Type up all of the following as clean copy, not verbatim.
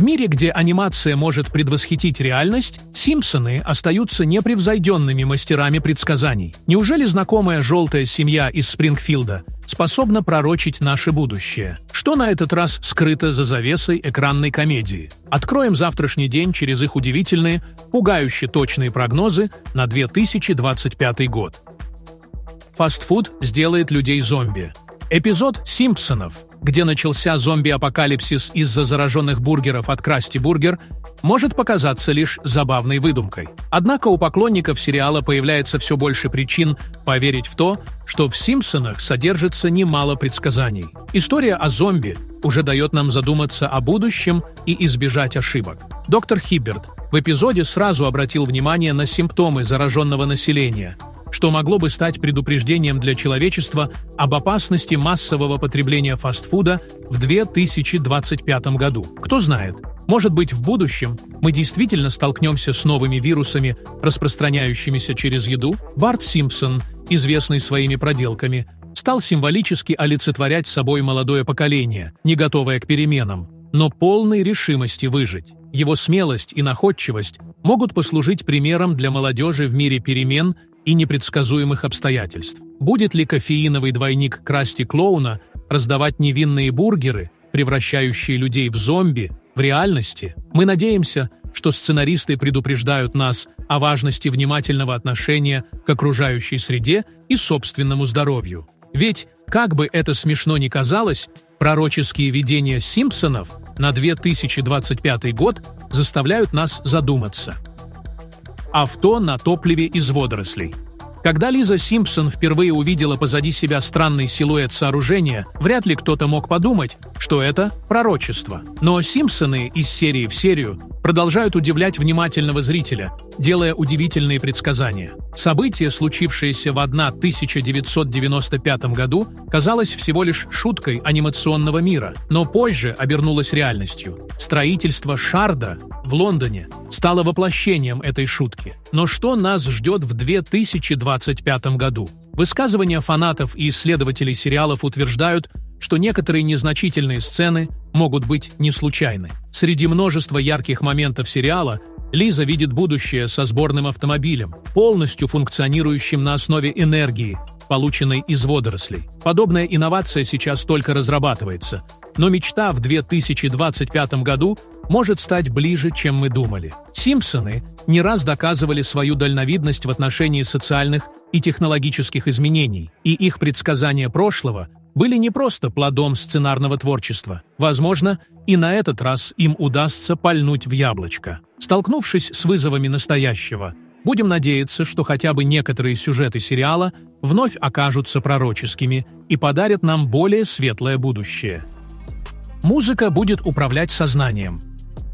мире, где анимация может предвосхитить реальность, Симпсоны остаются непревзойденными мастерами предсказаний. Неужели знакомая желтая семья из Спрингфилда способна пророчить наше будущее? Что на этот раз скрыто за завесой экранной комедии? Откроем завтрашний день через их удивительные, пугающе точные прогнозы на 2025 год. Фастфуд сделает людей зомби. Эпизод «Симпсонов», где начался зомби-апокалипсис из-за зараженных бургеров от Красти Бургер, может показаться лишь забавной выдумкой. Однако у поклонников сериала появляется все больше причин поверить в то, что в «Симпсонах» содержится немало предсказаний. История о зомби уже дает нам задуматься о будущем и избежать ошибок. Доктор Хибберт в эпизоде сразу обратил внимание на симптомы зараженного населения, что могло бы стать предупреждением для человечества об опасности массового потребления фастфуда в 2025 году. Кто знает, может быть, в будущем мы действительно столкнемся с новыми вирусами, распространяющимися через еду? Барт Симпсон, известный своими проделками, стал символически олицетворять собой молодое поколение, не готовое к переменам, но полной решимости выжить. Его смелость и находчивость могут послужить примером для молодежи в мире перемен и непредсказуемых обстоятельств. Будет ли кофеиновый двойник Красти Клоуна раздавать невинные бургеры, превращающие людей в зомби, в реальности? Мы надеемся, что сценаристы предупреждают нас о важности внимательного отношения к окружающей среде и собственному здоровью. Ведь, как бы это смешно ни казалось, пророческие видения Симпсонов на 2025 год заставляют нас задуматься. Авто на топливе из водорослей. Когда Лиза Симпсон впервые увидела позади себя странный силуэт сооружения, вряд ли кто-то мог подумать, что это пророчество. Но Симпсоны из серии в серию продолжают удивлять внимательного зрителя, делая удивительные предсказания. Событие, случившееся в 1995 году, казалось всего лишь шуткой анимационного мира, но позже обернулось реальностью. Строительство Шарда в Лондоне стало воплощением этой шутки. Но что нас ждет в 2025 году? Высказывания фанатов и исследователей сериалов утверждают, что некоторые незначительные сцены могут быть не случайны. Среди множества ярких моментов сериала Лиза видит будущее со сборным автомобилем, полностью функционирующим на основе энергии, полученной из водорослей. Подобная инновация сейчас только разрабатывается, но мечта в 2025 году может стать ближе, чем мы думали. Симпсоны не раз доказывали свою дальновидность в отношении социальных и технологических изменений, и их предсказания прошлого были не просто плодом сценарного творчества. Возможно, и на этот раз им удастся пальнуть в яблочко. Столкнувшись с вызовами настоящего, будем надеяться, что хотя бы некоторые сюжеты сериала вновь окажутся пророческими и подарят нам более светлое будущее. Музыка будет управлять сознанием.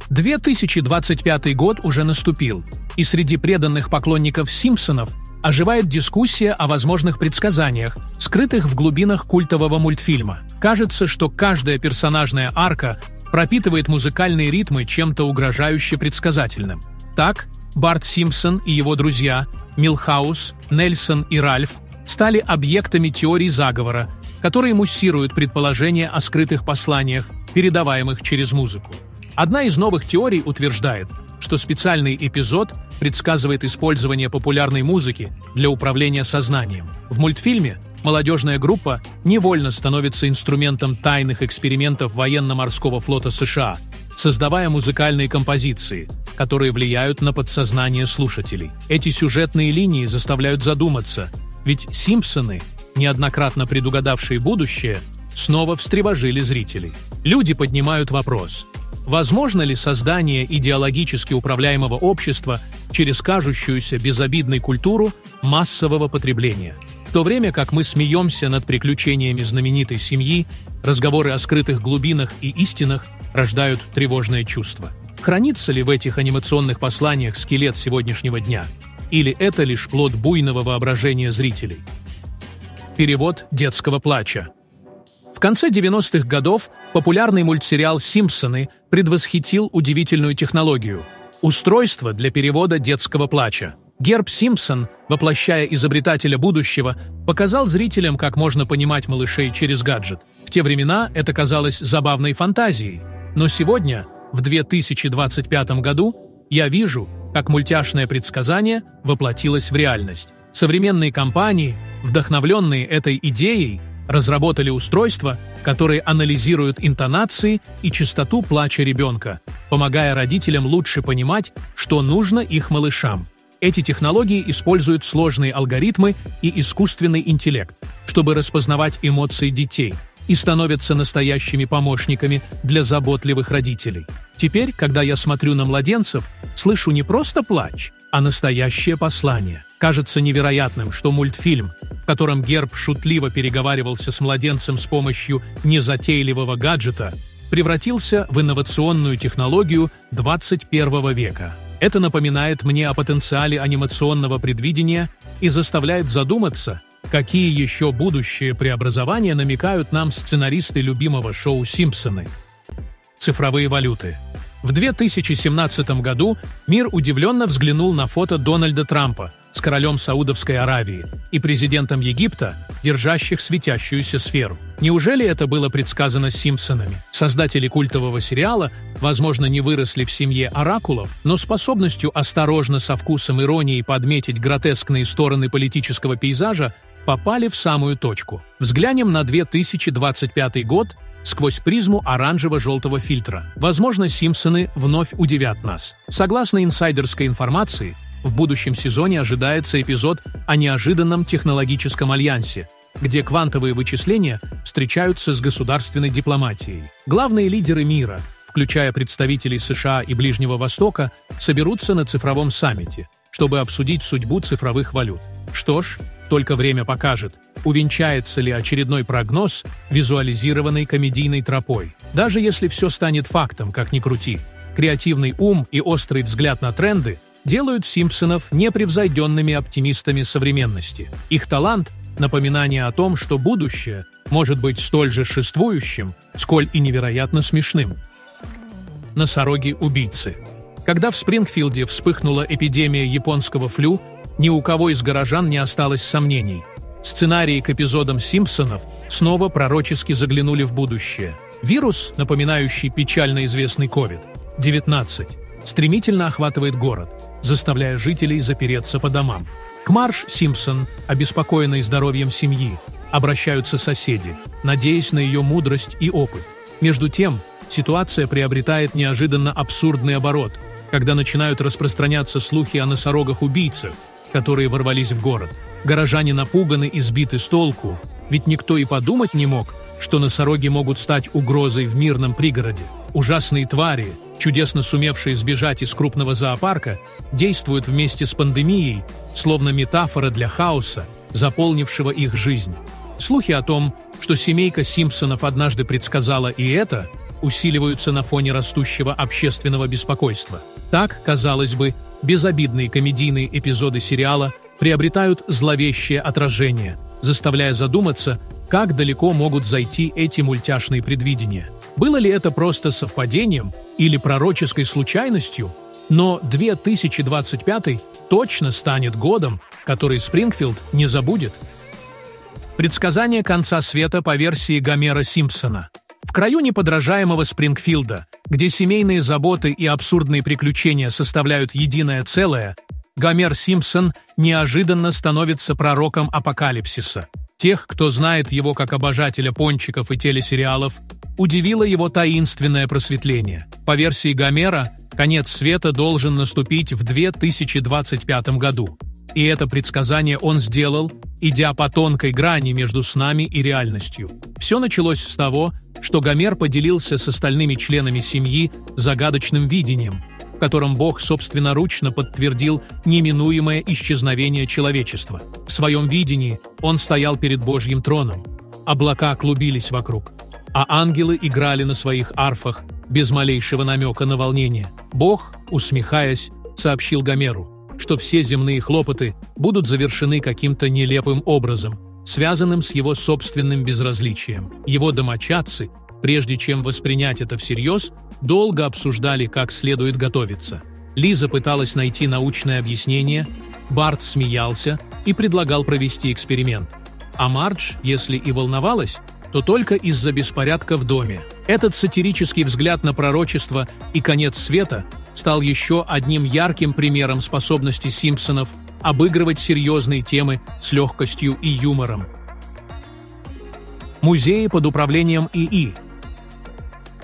2025 год уже наступил, и среди преданных поклонников «Симпсонов» оживает дискуссия о возможных предсказаниях, скрытых в глубинах культового мультфильма. Кажется, что каждая персонажная арка пропитывает музыкальные ритмы чем-то угрожающе предсказательным. Так, Барт Симпсон и его друзья Милхаус, Нельсон и Ральф стали объектами теорий заговора, которые муссируют предположения о скрытых посланиях, передаваемых через музыку. Одна из новых теорий утверждает, что специальный эпизод предсказывает использование популярной музыки для управления сознанием. В мультфильме молодежная группа невольно становится инструментом тайных экспериментов военно-морского флота США, создавая музыкальные композиции, которые влияют на подсознание слушателей. Эти сюжетные линии заставляют задуматься, ведь Симпсоны, неоднократно предугадавшие будущее, снова встревожили зрителей. Люди поднимают вопрос: возможно ли создание идеологически управляемого общества через кажущуюся безобидной культуру массового потребления? В то время как мы смеемся над приключениями знаменитой семьи, разговоры о скрытых глубинах и истинах рождают тревожное чувство. Хранится ли в этих анимационных посланиях скелет сегодняшнего дня? Или это лишь плод буйного воображения зрителей? Перевод детского плача. В конце 90-х годов популярный мультсериал «Симпсоны» предвосхитил удивительную технологию – устройство для перевода детского плача. Герб Симпсон, воплощая изобретателя будущего, показал зрителям, как можно понимать малышей через гаджет. В те времена это казалось забавной фантазией, но сегодня В 2025 году я вижу, как мультяшное предсказание воплотилось в реальность. Современные компании, вдохновленные этой идеей, разработали устройства, которые анализируют интонации и частоту плача ребенка, помогая родителям лучше понимать, что нужно их малышам. Эти технологии используют сложные алгоритмы и искусственный интеллект, чтобы распознавать эмоции детей, и становятся настоящими помощниками для заботливых родителей. Теперь, когда я смотрю на младенцев, слышу не просто плач, а настоящее послание. Кажется невероятным, что мультфильм, в котором Герб шутливо переговаривался с младенцем с помощью незатейливого гаджета, превратился в инновационную технологию 21 века. Это напоминает мне о потенциале анимационного предвидения и заставляет задуматься, какие еще будущие преобразования намекают нам сценаристы любимого шоу «Симпсоны». Цифровые валюты. В 2017 году мир удивленно взглянул на фото Дональда Трампа с королем Саудовской Аравии и президентом Египта, держащих светящуюся сферу. Неужели это было предсказано «Симпсонами»? Создатели культового сериала, возможно, не выросли в семье оракулов, но способностью осторожно со вкусом иронии подметить гротескные стороны политического пейзажа попали в самую точку. Взглянем на 2025 год сквозь призму оранжево-желтого фильтра. Возможно, «Симпсоны» вновь удивят нас. Согласно инсайдерской информации, в будущем сезоне ожидается эпизод о неожиданном технологическом альянсе, где квантовые вычисления встречаются с государственной дипломатией. Главные лидеры мира, включая представителей США и Ближнего Востока, соберутся на цифровом саммите, чтобы обсудить судьбу цифровых валют. Что ж, только время покажет, увенчается ли очередной прогноз, визуализированный комедийной тропой. Даже если все станет фактом, как ни крути, креативный ум и острый взгляд на тренды делают «Симпсонов» непревзойденными оптимистами современности. Их талант – напоминание о том, что будущее может быть столь же шествующим, сколь и невероятно смешным. Носороги-убийцы. Когда в Спрингфилде вспыхнула эпидемия японского флю, ни у кого из горожан не осталось сомнений. Сценарии к эпизодам «Симпсонов» снова пророчески заглянули в будущее. Вирус, напоминающий печально известный COVID-19, стремительно охватывает город, заставляя жителей запереться по домам. К Марш Симпсон, обеспокоенной здоровьем семьи, обращаются соседи, надеясь на ее мудрость и опыт. Между тем, ситуация приобретает неожиданно абсурдный оборот, когда начинают распространяться слухи о носорогах-убийцах, которые ворвались в город. Горожане напуганы и сбиты с толку, ведь никто и подумать не мог, что носороги могут стать угрозой в мирном пригороде. Ужасные твари, чудесно сумевшие сбежать из крупного зоопарка, действуют вместе с пандемией, словно метафора для хаоса, заполнившего их жизнь. Слухи о том, что семейка Симпсонов однажды предсказала и это, усиливаются на фоне растущего общественного беспокойства. Так, казалось бы, безобидные комедийные эпизоды сериала приобретают зловещее отражение, заставляя задуматься, как далеко могут зайти эти мультяшные предвидения. Было ли это просто совпадением или пророческой случайностью? Но 2025 точно станет годом, который Спрингфилд не забудет. Предсказание конца света по версии Гомера Симпсона. В краю неподражаемого Спрингфилда, где семейные заботы и абсурдные приключения составляют единое целое, Гомер Симпсон неожиданно становится пророком апокалипсиса. Тех, кто знает его как обожателя пончиков и телесериалов, удивило его таинственное просветление. По версии Гомера, конец света должен наступить в 2025 году. И это предсказание он сделал, идя по тонкой грани между снами и реальностью. Все началось с того, что Гомер поделился с остальными членами семьи загадочным видением, в котором Бог собственноручно подтвердил неминуемое исчезновение человечества. В своем видении он стоял перед Божьим троном. Облака клубились вокруг, а ангелы играли на своих арфах без малейшего намека на волнение. Бог, усмехаясь, сообщил Гомеру, что все земные хлопоты будут завершены каким-то нелепым образом, связанным с его собственным безразличием. Его домочадцы, прежде чем воспринять это всерьез, долго обсуждали, как следует готовиться. Лиза пыталась найти научное объяснение, Барт смеялся и предлагал провести эксперимент. А Мардж, если и волновалась, то только из-за беспорядка в доме. Этот сатирический взгляд на пророчество и конец света стал еще одним ярким примером способности Симпсонов обыгрывать серьезные темы с легкостью и юмором. Музеи под управлением ИИ.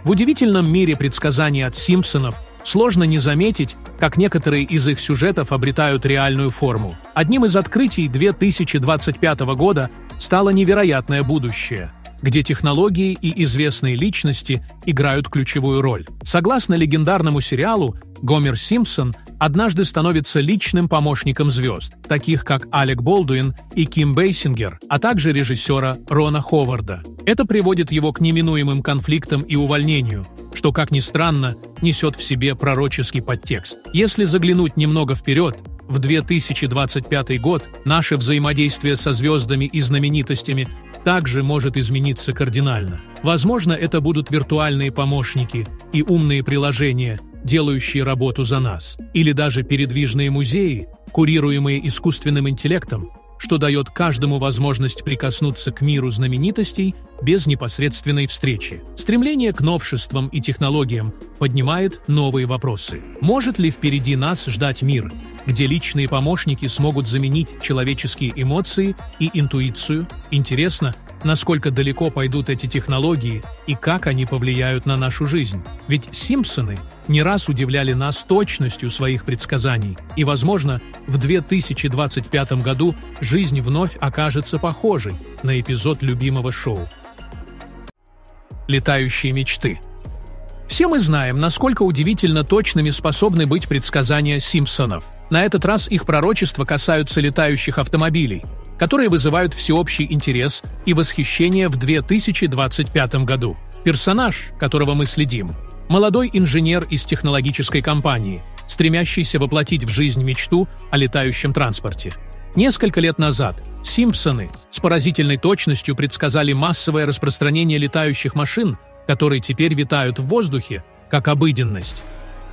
В удивительном мире предсказаний от Симпсонов сложно не заметить, как некоторые из их сюжетов обретают реальную форму. Одним из открытий 2025 года стало невероятное будущее, где технологии и известные личности играют ключевую роль. Согласно легендарному сериалу, Гомер Симпсон однажды становится личным помощником звезд, таких как Алек Болдуин и Ким Бейсингер, а также режиссера Рона Ховарда. Это приводит его к неминуемым конфликтам и увольнению, что, как ни странно, несет в себе пророческий подтекст. Если заглянуть немного вперед, в 2025 год наше взаимодействие со звездами и знаменитостями также может измениться кардинально. Возможно, это будут виртуальные помощники и умные приложения, делающие работу за нас, или даже передвижные музеи, курируемые искусственным интеллектом, что дает каждому возможность прикоснуться к миру знаменитостей без непосредственной встречи. Стремление к новшествам и технологиям поднимает новые вопросы. Может ли впереди нас ждать мир, где личные помощники смогут заменить человеческие эмоции и интуицию? Интересно, насколько далеко пойдут эти технологии и как они повлияют на нашу жизнь. Ведь Симпсоны не раз удивляли нас точностью своих предсказаний, и, возможно, в 2025 году жизнь вновь окажется похожей на эпизод любимого шоу. Летающие мечты. Все мы знаем, насколько удивительно точными способны быть предсказания Симпсонов. На этот раз их пророчества касаются летающих автомобилей, которые вызывают всеобщий интерес и восхищение в 2025 году. Персонаж, которого мы следим, молодой инженер из технологической компании, стремящийся воплотить в жизнь мечту о летающем транспорте. Несколько лет назад Симпсоны с поразительной точностью предсказали массовое распространение летающих машин, которые теперь витают в воздухе, как обыденность.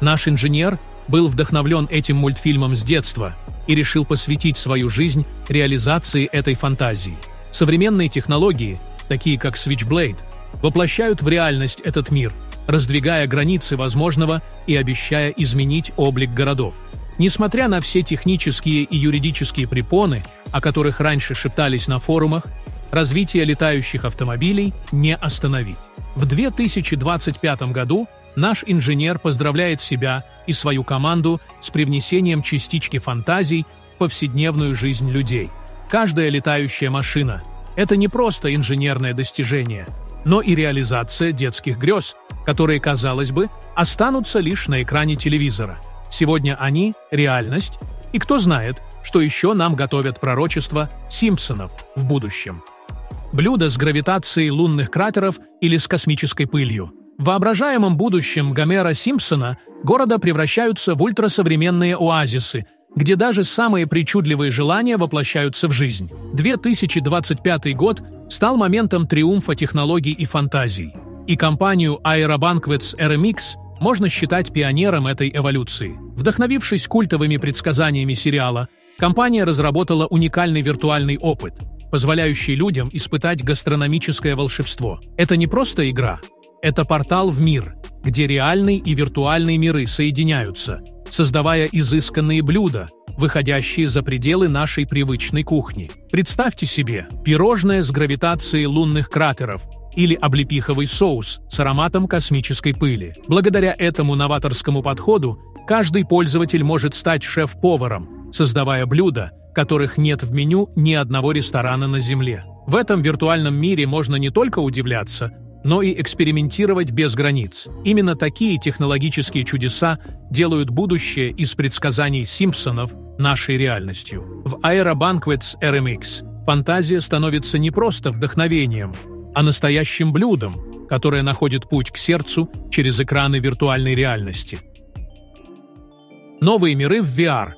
Наш инженер был вдохновлен этим мультфильмом с детства и решил посвятить свою жизнь реализации этой фантазии. Современные технологии, такие как Switchblade, воплощают в реальность этот мир, раздвигая границы возможного и обещая изменить облик городов. Несмотря на все технические и юридические препоны, о которых раньше шептались на форумах, развитие летающих автомобилей не остановить. В 2025 году наш инженер поздравляет себя и свою команду с привнесением частички фантазий в повседневную жизнь людей. Каждая летающая машина – это не просто инженерное достижение, но и реализация детских грез, которые, казалось бы, останутся лишь на экране телевизора. Сегодня они – реальность, и кто знает, что еще нам готовят пророчества Симпсонов в будущем. Блюдо с гравитацией лунных кратеров или с космической пылью. В воображаемом будущем Гомера Симпсона города превращаются в ультрасовременные оазисы, где даже самые причудливые желания воплощаются в жизнь. 2025 год стал моментом триумфа технологий и фантазий, и компанию Aero Banquets RMX можно считать пионером этой эволюции. Вдохновившись культовыми предсказаниями сериала, компания разработала уникальный виртуальный опыт, позволяющий людям испытать гастрономическое волшебство. Это не просто игра, это портал в мир, где реальный и виртуальный миры соединяются, создавая изысканные блюда, выходящие за пределы нашей привычной кухни. Представьте себе пирожное с гравитацией лунных кратеров или облепиховый соус с ароматом космической пыли. Благодаря этому новаторскому подходу каждый пользователь может стать шеф-поваром, создавая блюда, которых нет в меню ни одного ресторана на Земле. В этом виртуальном мире можно не только удивляться, но и экспериментировать без границ. Именно такие технологические чудеса делают будущее из предсказаний Симпсонов нашей реальностью. В Aero Banquets RMX фантазия становится не просто вдохновением, а настоящим блюдом, которое находит путь к сердцу через экраны виртуальной реальности. Новые миры в VR.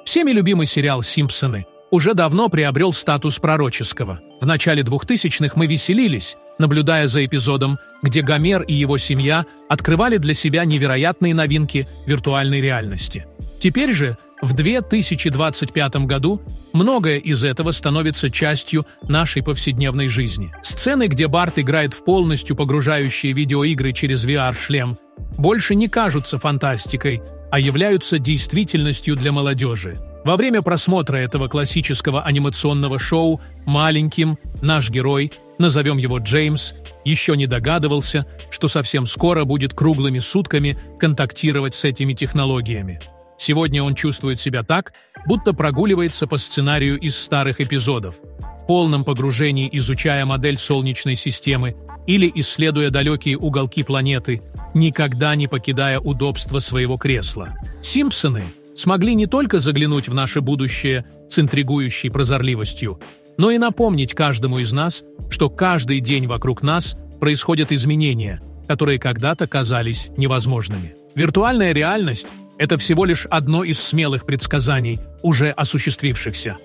Всеми любимый сериал «Симпсоны» уже давно приобрел статус пророческого. В начале 2000-х мы веселились, наблюдая за эпизодом, где Гомер и его семья открывали для себя невероятные новинки виртуальной реальности. Теперь же В 2025 году многое из этого становится частью нашей повседневной жизни. Сцены, где Барт играет в полностью погружающие видеоигры через VR-шлем, больше не кажутся фантастикой, а являются действительностью для молодежи. Во время просмотра этого классического анимационного шоу маленьким наш герой, назовем его Джеймс, еще не догадывался, что совсем скоро будет круглыми сутками контактировать с этими технологиями. Сегодня он чувствует себя так, будто прогуливается по сценарию из старых эпизодов, в полном погружении изучая модель Солнечной системы или исследуя далекие уголки планеты, никогда не покидая удобства своего кресла. «Симпсоны» смогли не только заглянуть в наше будущее с интригующей прозорливостью, но и напомнить каждому из нас, что каждый день вокруг нас происходят изменения, которые когда-то казались невозможными. Виртуальная реальность – это всего лишь одно из смелых предсказаний, уже осуществившихся.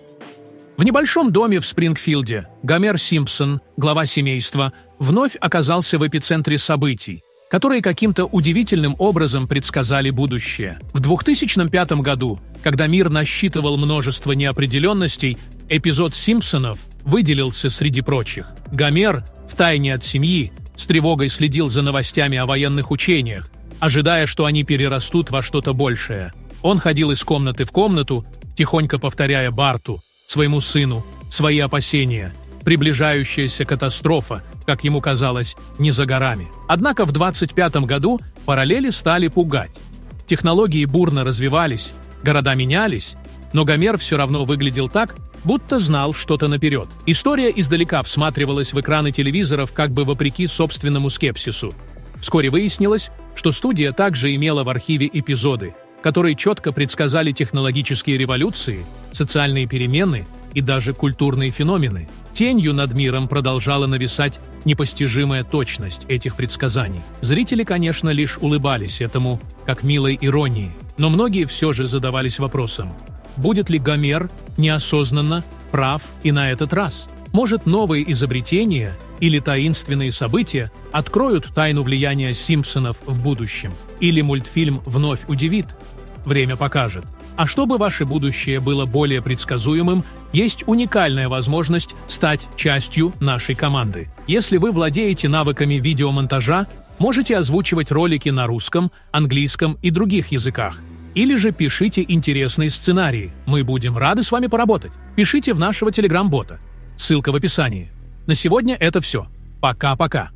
В небольшом доме в Спрингфилде Гомер Симпсон, глава семейства, вновь оказался в эпицентре событий, которые каким-то удивительным образом предсказали будущее. В 2005 году, когда мир насчитывал множество неопределенностей, эпизод «Симпсонов» выделился среди прочих. Гомер, втайне от семьи, с тревогой следил за новостями о военных учениях, ожидая, что они перерастут во что-то большее. Он ходил из комнаты в комнату, тихонько повторяя Барту, своему сыну, свои опасения. Приближающаяся катастрофа, как ему казалось, не за горами. Однако в 25 году параллели стали пугать. Технологии бурно развивались, города менялись, но Гомер все равно выглядел так, будто знал что-то наперед. История издалека всматривалась в экраны телевизоров как бы вопреки собственному скепсису. Вскоре выяснилось, что студия также имела в архиве эпизоды, которые четко предсказали технологические революции, социальные перемены и даже культурные феномены. Тенью над миром продолжала нависать непостижимая точность этих предсказаний. Зрители, конечно, лишь улыбались этому, как милой иронии, но многие все же задавались вопросом, будет ли Гомер неосознанно прав и на этот раз? Может, новые изобретения или таинственные события откроют тайну влияния Симпсонов в будущем? Или мультфильм вновь удивит? Время покажет. А чтобы ваше будущее было более предсказуемым, есть уникальная возможность стать частью нашей команды. Если вы владеете навыками видеомонтажа, можете озвучивать ролики на русском, английском и других языках. Или же пишите интересные сценарии. Мы будем рады с вами поработать. Пишите в нашего телеграм-бота. Ссылка в описании. На сегодня это все. Пока-пока.